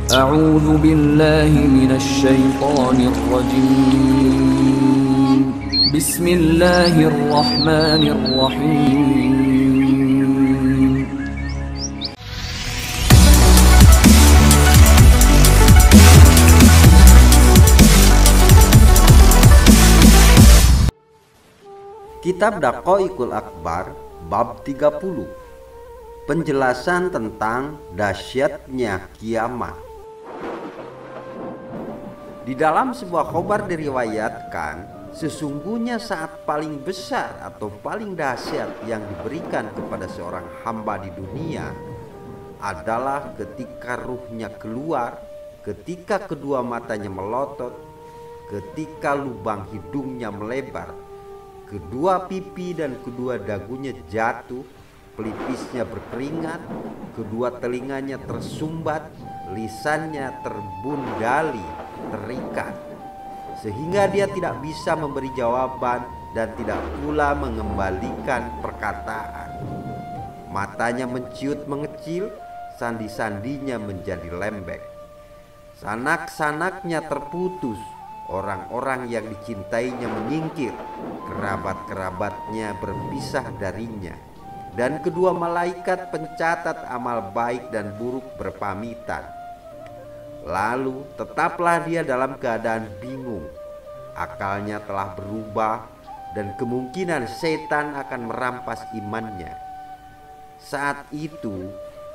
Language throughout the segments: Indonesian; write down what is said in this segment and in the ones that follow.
أعوذ بالله من الشيطان الرجيم بسم الله الرحمن الرحيم Kitab Daqaiqul Akbar bab 30. Penjelasan tentang dahsyatnya kiamat. Di dalam sebuah khobar diriwayatkan, sesungguhnya saat paling besar atau paling dahsyat yang diberikan kepada seorang hamba di dunia adalah ketika ruhnya keluar, ketika kedua matanya melotot, ketika lubang hidungnya melebar, kedua pipi dan kedua dagunya jatuh, pelipisnya berkeringat, kedua telinganya tersumbat, lisannya terbundali, terikat, sehingga dia tidak bisa memberi jawaban dan tidak pula mengembalikan perkataan. Matanya menciut mengecil, sandi-sandinya menjadi lembek, sanak-sanaknya terputus, orang-orang yang dicintainya menyingkir, kerabat-kerabatnya berpisah darinya, dan kedua malaikat pencatat amal baik dan buruk berpamitan. Lalu tetaplah dia dalam keadaan bingung, akalnya telah berubah dan kemungkinan setan akan merampas imannya. Saat itu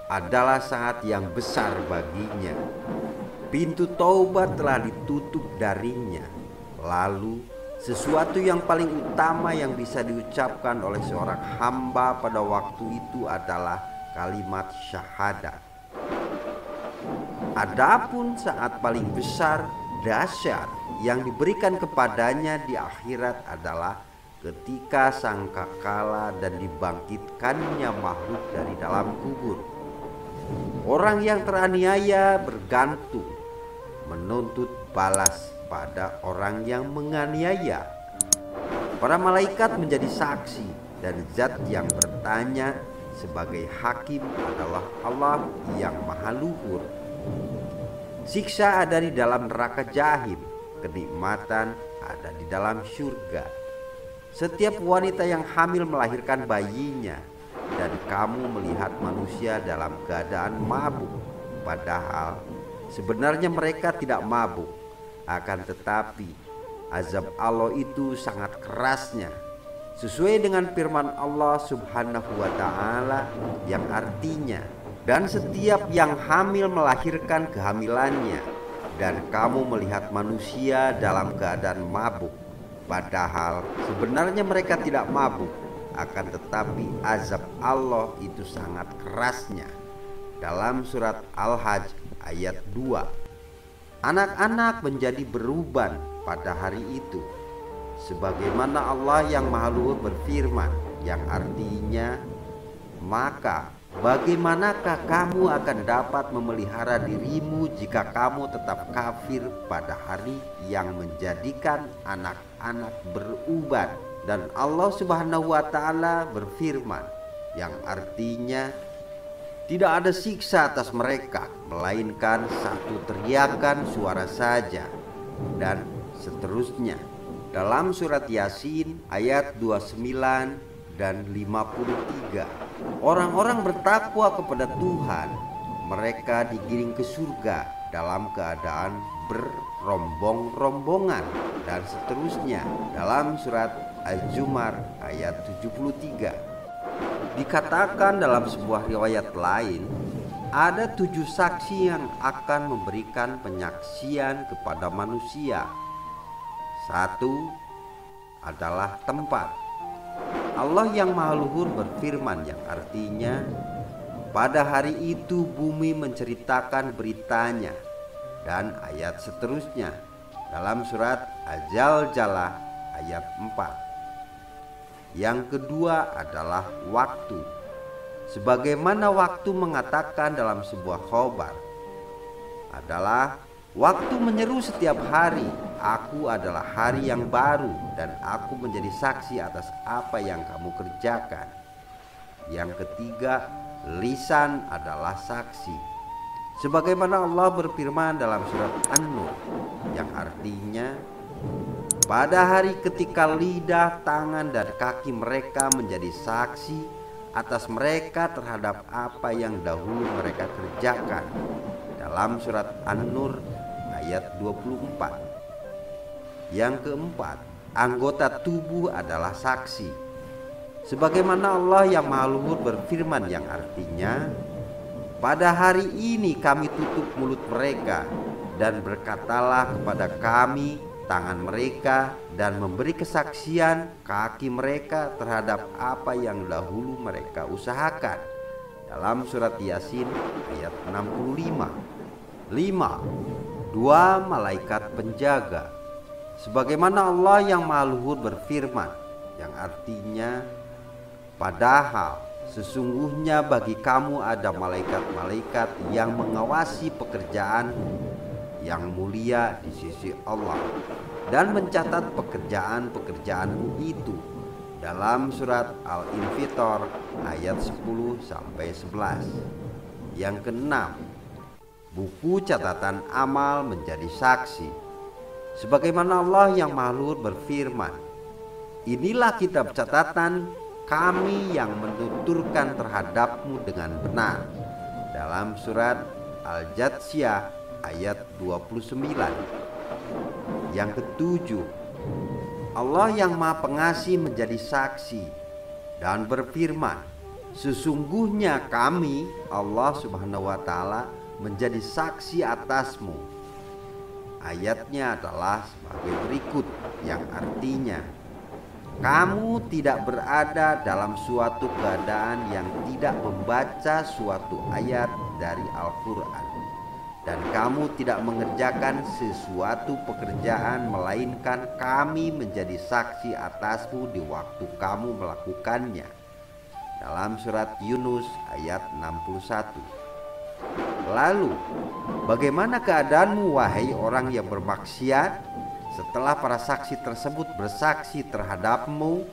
adalah saat yang besar baginya. Pintu taubat telah ditutup darinya. Lalu sesuatu yang paling utama yang bisa diucapkan oleh seorang hamba pada waktu itu adalah kalimat syahadat. Adapun saat paling besar dahsyat yang diberikan kepadanya di akhirat adalah ketika sangkakala dan dibangkitkannya makhluk dari dalam kubur. Orang yang teraniaya bergantung menuntut balas pada orang yang menganiaya. Para malaikat menjadi saksi dan zat yang bertanya sebagai hakim adalah Allah yang maha luhur. Siksa ada di dalam neraka jahim, kenikmatan ada di dalam surga. Setiap wanita yang hamil melahirkan bayinya, dan kamu melihat manusia dalam keadaan mabuk, padahal sebenarnya mereka tidak mabuk. Akan tetapi azab Allah itu sangat kerasnya, sesuai dengan firman Allah Subhanahu wa ta'ala yang artinya, dan setiap yang hamil melahirkan kehamilannya, dan kamu melihat manusia dalam keadaan mabuk, padahal sebenarnya mereka tidak mabuk. Akan tetapi azab Allah itu sangat kerasnya. Dalam surat Al-Hajj ayat 2, anak-anak menjadi beruban pada hari itu, sebagaimana Allah yang maha luhur berfirman, yang artinya, maka bagaimanakah kamu akan dapat memelihara dirimu jika kamu tetap kafir pada hari yang menjadikan anak-anak beruban. Dan Allah Subhanahu wa ta'ala berfirman, yang artinya, tidak ada siksa atas mereka melainkan satu teriakan suara saja, dan seterusnya. Dalam surat Yasin ayat 29 dan 53, orang-orang bertakwa kepada Tuhan, mereka digiring ke surga dalam keadaan berrombong-rombongan, dan seterusnya. Dalam surat Az-Zumar ayat 73, dikatakan dalam sebuah riwayat lain, ada 7 saksi yang akan memberikan penyaksian kepada manusia. Satu adalah tempat. Allah yang maha luhur berfirman, yang artinya, pada hari itu bumi menceritakan beritanya, dan ayat seterusnya dalam surat Az-Zalzalah ayat 4. Yang kedua adalah waktu, sebagaimana waktu mengatakan dalam sebuah khobar, adalah waktu menyeru setiap hari, aku adalah hari yang baru dan aku menjadi saksi atas apa yang kamu kerjakan. Yang ketiga, lisan adalah saksi, Sebagaimana Allah berfirman dalam surat An-Nur yang artinya, pada hari ketika lidah, tangan, dan kaki mereka menjadi saksi atas mereka terhadap apa yang dahulu mereka kerjakan, dalam surat An-Nur ayat 24. Yang keempat, anggota tubuh adalah saksi. Sebagaimana Allah yang Maha Luhur berfirman yang artinya, pada hari ini kami tutup mulut mereka dan berkatalah kepada kami tangan mereka, dan memberi kesaksian kaki mereka terhadap apa yang dahulu mereka usahakan, dalam surat Yasin ayat 65. 5. Dua malaikat penjaga. Sebagaimana Allah yang Maha Luhur berfirman yang artinya, padahal sesungguhnya bagi kamu ada malaikat-malaikat yang mengawasi pekerjaan yang mulia di sisi Allah dan mencatat pekerjaan-pekerjaanmu itu, dalam surat Al-Infitor ayat 10-11. Yang keenam, buku catatan amal menjadi saksi. Sebagaimana Allah yang Maha Luhur berfirman, inilah kitab catatan kami yang menuturkan terhadapmu dengan benar, dalam surat Al-Jathiyah ayat 29. Yang ketujuh, Allah yang Maha Pengasih menjadi saksi dan berfirman, sesungguhnya kami Allah Subhanahu wa Ta'ala menjadi saksi atasmu. Ayatnya adalah sebagai berikut yang artinya, kamu tidak berada dalam suatu keadaan yang tidak membaca suatu ayat dari Al-Quran, dan kamu tidak mengerjakan sesuatu pekerjaan melainkan kami menjadi saksi atasmu di waktu kamu melakukannya, dalam surat Yunus ayat 61. Lalu bagaimana keadaanmu wahai orang yang bermaksiat setelah para saksi tersebut bersaksi terhadapmu?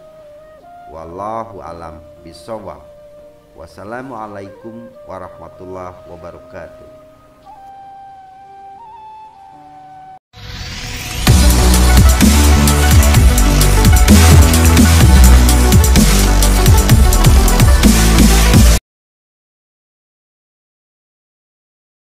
Wallahu alam bishawab. Wassalamualaikum warahmatullahi wabarakatuh.